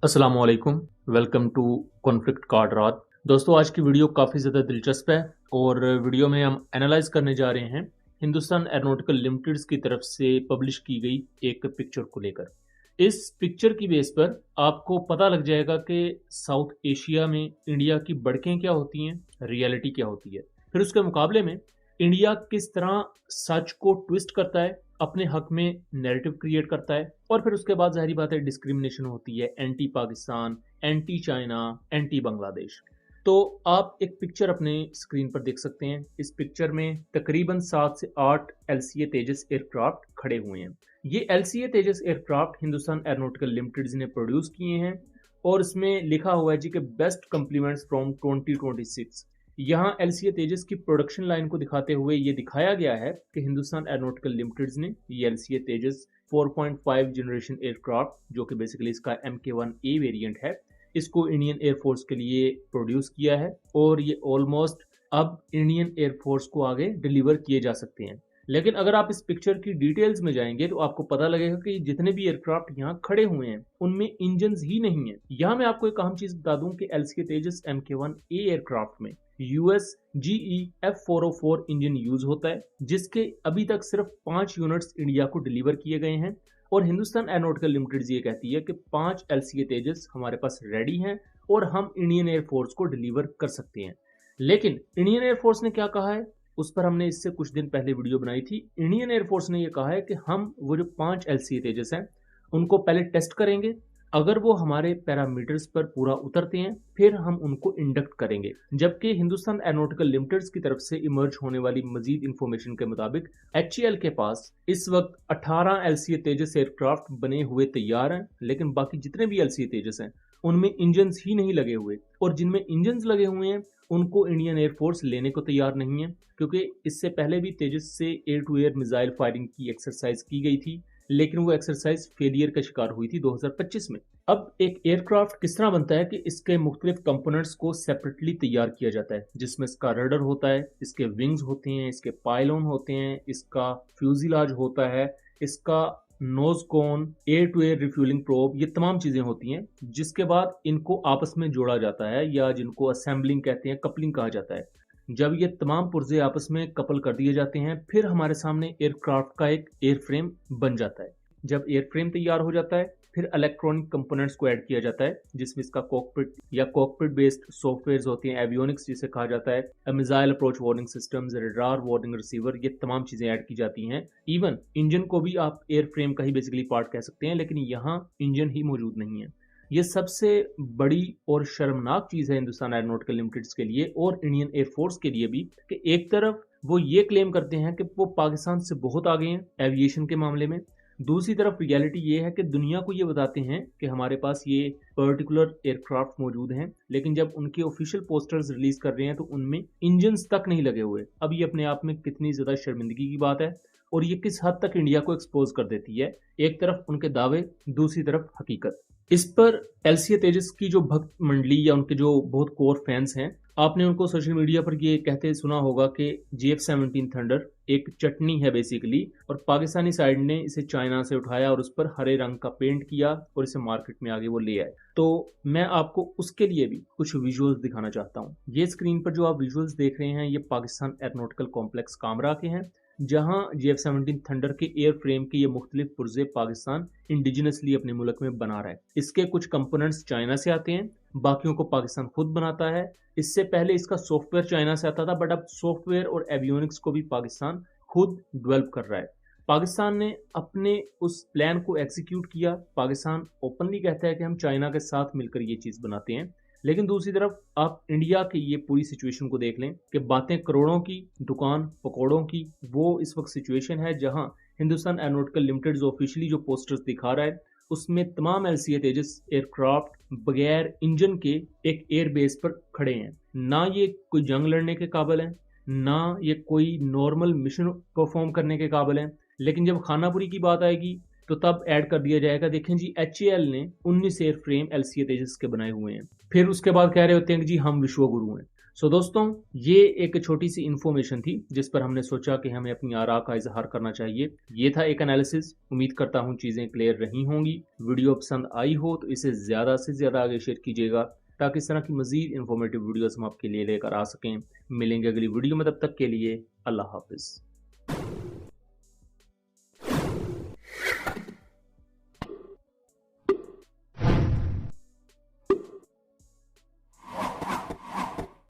अस्सलाम वालेकुम। Welcome to conflict card रात। दोस्तों, आज की वीडियो काफ़ी ज़्यादा दिलचस्प है और वीडियो में हम एनालाइज करने जा रहे हैं हिंदुस्तान एरोनॉटिकल लिमिटेड्स की तरफ से पब्लिश की गई एक पिक्चर को लेकर। इस पिक्चर की बेस पर आपको पता लग जाएगा कि साउथ एशिया में इंडिया की बढ़कें क्या होती हैं, रियलिटी क्या होती है। फिर उसके मुकाबले में इंडिया किस तरह सच को ट्विस्ट करता है, अपने हक में नैरेटिव क्रिएट करता है, और फिर उसके बाद ज़ाहिर बात है डिस्क्रिमिनेशन होती है, anti Pakistan, anti China, anti Bangladesh. तो आप एक पिक्चर अपने स्क्रीन पर देख सकते हैं। इस पिक्चर में तकरीबन 7 से 8 एलसीए तेजस एयरक्राफ्ट खड़े हुए हैं। ये एलसीए तेजस एयरक्राफ्ट हिंदुस्तान एरोनॉटिकल लिमिटेड ने प्रोड्यूस किए हैं और इसमें लिखा हुआ है जी कि बेस्ट कम्प्लीमेंट्स फ्रॉम 2026। यहाँ एलसीए तेजस की प्रोडक्शन लाइन को दिखाते हुए ये दिखाया गया है कि हिंदुस्तान एरोनॉटिकल लिमिटेड ने ये एलसीए तेजस 4.5 जनरेशन एयरक्राफ्ट, जो कि बेसिकली इसका MK1A वेरिएंट है, इसको इंडियन एयरफोर्स के लिए प्रोड्यूस किया है और ये ऑलमोस्ट अब इंडियन एयरफोर्स को आगे डिलीवर किए जा सकते हैं। लेकिन अगर आप इस पिक्चर की डिटेल्स में जाएंगे तो आपको पता लगेगा कि जितने भी एयरक्राफ्ट यहाँ खड़े हुए हैं उनमें इंजन ही नहीं है। यहाँ मैं आपको एक अहम चीज बता दूं कि एलसीए तेजस MK1A एयरक्राफ्ट में US GE F404 engine use होता है, जिसके अभी तक सिर्फ 5 यूनिट्स इंडिया को डिलीवर किए गए हैं। और हिंदुस्तान एरोनॉटिकल लिमिटेड ये कहती है कि 5 एलसीए तेजस हमारे पास रेडी हैं और हम इंडियन एयरफोर्स को डिलीवर कर सकते हैं। लेकिन इंडियन एयरफोर्स ने क्या कहा है, उस पर हमने इससे कुछ दिन पहले वीडियो बनाई थी। इंडियन एयरफोर्स ने यह कहा है कि हम वो जो 5 एलसीए तेजस हैं उनको पहले टेस्ट करेंगे, अगर वो हमारे पैरामीटर्स पर पूरा उतरते हैं फिर हम उनको इंडक्ट करेंगे। जबकि हिंदुस्तान एरोनॉटिकल लिमिटेड की तरफ से इमर्ज होने वाली मजीद इंफॉर्मेशन के मुताबिक HAL के पास इस वक्त 18 एलसीए तेजस एयरक्राफ्ट बने हुए तैयार हैं, लेकिन बाकी जितने भी एलसीए तेजस हैं उनमें इंजन ही नहीं लगे हुए, और जिनमें इंजन लगे हुए हैं उनको इंडियन एयरफोर्स लेने को तैयार नहीं है, क्योंकि इससे पहले भी तेजस से air to air missile firing की एक्सरसाइज की गई थी, लेकिन वो एक्सरसाइज फेलियर का शिकार हुई थी 2025 में। अब एक एयरक्राफ्ट किस तरह बनता है कि इसके मुख्तलिफ कंपोनेंट्स को सेपरेटली तैयार किया जाता है, जिसमें इसका रडर होता है, इसके विंग्स होते हैं, इसके पाइलोन होते हैं, इसका फ्यूजिलाज होता है, इसका nose cone, air to air refuelling probe, ये तमाम चीजें होती हैं, जिसके बाद इनको आपस में जोड़ा जाता है या जिनको असेंबलिंग कहते हैं, कपलिंग कहा जाता है। जब ये तमाम पुर्जे आपस में कपल कर दिए जाते हैं फिर हमारे सामने एयरक्राफ्ट का एक एयरफ्रेम बन जाता है। जब एयरफ्रेम तैयार हो जाता है फिर इलेक्ट्रॉनिक कंपोनेंट्स को ऐड किया जाता है, जिसमें इसका कॉकपिट या कॉकपिट बेस्ड सॉफ्टवेयर होती हैं, एवियोनिक्स जिसे कहा जाता है, missile approach warning systems, radar warning receiver, ये तमाम चीजें ऐड की जाती हैं। इवन इंजन को भी आप एयरफ्रेम का ही बेसिकली पार्ट कह सकते हैं, लेकिन यहाँ इंजन ही मौजूद नहीं है। ये सबसे बड़ी और शर्मनाक चीज है हिंदुस्तान एरोनॉटिकल लिमिटेड के लिए और इंडियन एयरफोर्स के लिए भी, कि एक तरफ वो ये क्लेम करते हैं कि वो पाकिस्तान से बहुत आगे हैं एविएशन के मामले में, दूसरी तरफ रियलिटी ये है कि दुनिया को ये बताते हैं कि हमारे पास ये पर्टिकुलर एयरक्राफ्ट मौजूद हैं, लेकिन जब उनके ऑफिशियल पोस्टर्स रिलीज कर रहे हैं तो उनमें इंजन्स तक नहीं लगे हुए। अब ये अपने आप में कितनी ज्यादा शर्मिंदगी की बात है और ये किस हद तक इंडिया को एक्सपोज कर देती है, एक तरफ उनके दावे, दूसरी तरफ हकीकत। इस पर एलसीए तेजस की जो भक्त मंडली या उनके जो बहुत कोर फैंस हैं, आपने उनको सोशल मीडिया पर ये कहते सुना होगा कि GF-17 थंडर एक चटनी है बेसिकली, और पाकिस्तानी साइड ने इसे चाइना से उठाया और उस पर हरे रंग का पेंट किया और इसे मार्केट में आगे वो ले आए। तो मैं आपको उसके लिए भी कुछ विजुअल्स दिखाना चाहता हूँ। ये स्क्रीन पर जो आप विजुअल्स देख रहे हैं ये पाकिस्तान एरोनॉटिकल कॉम्प्लेक्स कामरा के हैं, जहां GF-17 थंडर के एयर फ्रेम के ये मुख्तलिफ पुर्जे पाकिस्तान इंडिजिनसली अपने मुल्क में बना रहा है। इसके कुछ कंपोनेंट्स चाइना से आते हैं, बाकियों को पाकिस्तान खुद बनाता है। इससे पहले इसका सॉफ्टवेयर चाइना से आता था, बट अब सॉफ्टवेयर और एवियोनिक्स को भी पाकिस्तान खुद डेवलप कर रहा है। पाकिस्तान ने अपने उस प्लान को एग्जीक्यूट किया। पाकिस्तान ओपनली कहता है कि हम चाइना के साथ मिलकर ये चीज़ बनाते हैं, लेकिन दूसरी तरफ आप इंडिया की ये पूरी सिचुएशन को देख लें कि बातें करोड़ों की, दुकान पकौड़ों की, वो इस वक्त सिचुएशन है जहां हिंदुस्तान एरोनॉटिकल लिमिटेड ऑफिशियली जो पोस्टर्स दिखा रहा है उसमें तमाम एलसीए तेजस एयरक्राफ्ट बगैर इंजन के एक एयरबेस पर खड़े हैं। ना ये कोई जंग लड़ने के काबिल है, ना ये कोई नॉर्मल मिशन परफॉर्म करने के काबिल है, लेकिन जब खानापुरी की बात आएगी तो तब ऐड कर दिया जाएगा, देखें जी HAL ने 19 एयर फ्रेम एलसीए तेजस के बनाए हुए हैं। फिर उसके बाद कह रहे होते हैं कि जी हम विश्व गुरु हैं। सो दोस्तों, ये एक छोटी सी इन्फॉर्मेशन थी जिस पर हमने सोचा कि हमें अपनी आरा का इजहार करना चाहिए। ये था एक एनालिसिस। उम्मीद करता हूँ चीज़ें क्लियर रही होंगी। वीडियो पसंद आई हो तो इसे ज़्यादा से ज़्यादा आगे शेयर कीजिएगा ताकि इस तरह की मज़ीद इन्फॉर्मेटिव वीडियोस हम आपके लिए लेकर आ सकें। मिलेंगे अगली वीडियो में, तब तक के लिए अल्लाह हाफिज़।